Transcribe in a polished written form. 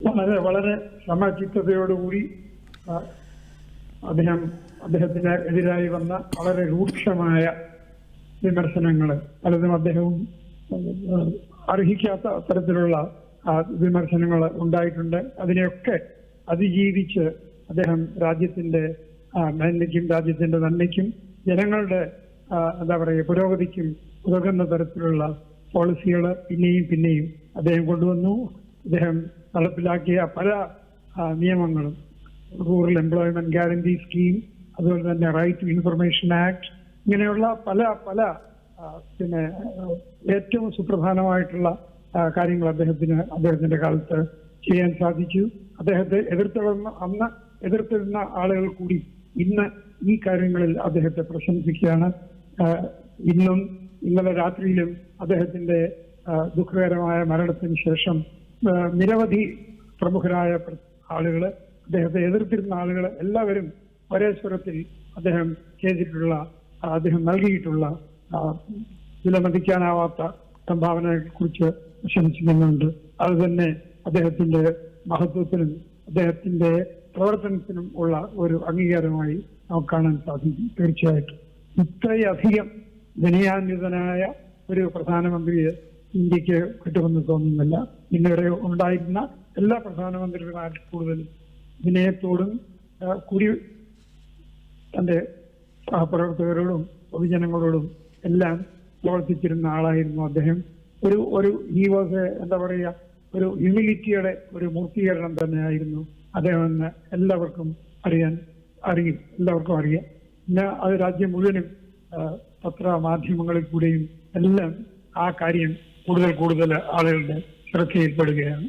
വളരെ വളരെ സമചിത്തതയോടുകൂടി അദ്ദേഹത്തിന് എതിരായി വന്ന വളരെ രൂക്ഷമായ വിമർശനങ്ങൾ പലതും അദ്ദേഹവും അർഹിക്കാത്ത തരത്തിലുള്ള വിമർശനങ്ങൾ ഉണ്ടായിട്ടുണ്ട്. അതിനെയൊക്കെ അതിജീവിച്ച് അദ്ദേഹം രാജ്യത്തിന്റെ നന്മയ്ക്കും രാജ്യത്തിന്റെ നന്മയ്ക്കും ജനങ്ങളുടെ പുരോഗതിക്കും ഉതകുന്ന തരത്തിലുള്ള പോളിസികൾ പിന്നെയും അദ്ദേഹം കൊണ്ടുവന്നു. അദ്ദേഹം നടപ്പിലാക്കിയ പല നിയമങ്ങളും, റൂറൽ എംപ്ലോയ്മെന്റ് ഗ്യാരണ്ടി സ്കീം, അതുപോലെ തന്നെ റൈറ്റ് ടു ഇൻഫർമേഷൻ ആക്ട്, ഇങ്ങനെയുള്ള പല ഏറ്റവും സുപ്രധാനമായിട്ടുള്ള കാര്യങ്ങൾ അദ്ദേഹത്തിന്റെ കാലത്ത് ചെയ്യാൻ സാധിച്ചു. അദ്ദേഹത്തെ അന്ന് എതിർത്തിരുന്ന ആളുകൾ കൂടി ഇന്ന് ഈ കാര്യങ്ങളിൽ അദ്ദേഹത്തെ പ്രശംസിക്കുകയാണ്. ഇന്നലെ രാത്രിയിലും അദ്ദേഹത്തിന്റെ ദുഃഖകരമായ മരണത്തിന് ശേഷം നിരവധി പ്രമുഖരായ ആളുകൾ, അദ്ദേഹത്തെ എതിർത്തിരുന്ന ആളുകൾ എല്ലാവരും ഒരേ സ്വരത്തിൽ അദ്ദേഹം നൽകിയിട്ടുള്ള വിലമതിക്കാനാവാത്ത സംഭാവനയെ കുറിച്ച് പ്രശംസിക്കുന്നുണ്ട്. അത് തന്നെ അദ്ദേഹത്തിന്റെ മഹത്വത്തിനും അദ്ദേഹത്തിന്റെ പ്രവർത്തനത്തിനും ഉള്ള ഒരു അംഗീകാരമായി നമുക്ക് കാണാൻ സാധിക്കും. തീർച്ചയായിട്ടും ഇത്രയധികം വിനയാന്വിതനായ ഒരു പ്രധാനമന്ത്രിയെ ഇന്ത്യക്ക് കിട്ടുമെന്ന് തോന്നുന്നില്ല. ഇന്നുവരെ ഉണ്ടായിരുന്ന എല്ലാ പ്രധാനമന്ത്രിമാരിൽ കൂടുതൽ വിനയത്തോടും കൂടി തന്റെ സഹപ്രവർത്തകരോടും പൊതുജനങ്ങളോടും എല്ലാം പ്രവർത്തിച്ചിരുന്ന ആളായിരുന്നു അദ്ദേഹം. ഹി വാസ് ഒരു ഹ്യൂമിലിറ്റിയുടെ ഒരു മൂർത്തീകരണം തന്നെയായിരുന്നു അദ്ദേഹം എന്ന് എല്ലാവർക്കും അറിയാം. പിന്നെ അത് രാജ്യം മുഴുവനും പത്രമാധ്യമങ്ങളിൽ കൂടെയും എല്ലാം ആ കാര്യം കൂടുതൽ ആളുകളുടെ ശ്രദ്ധയിൽപ്പെടുകയാണ്.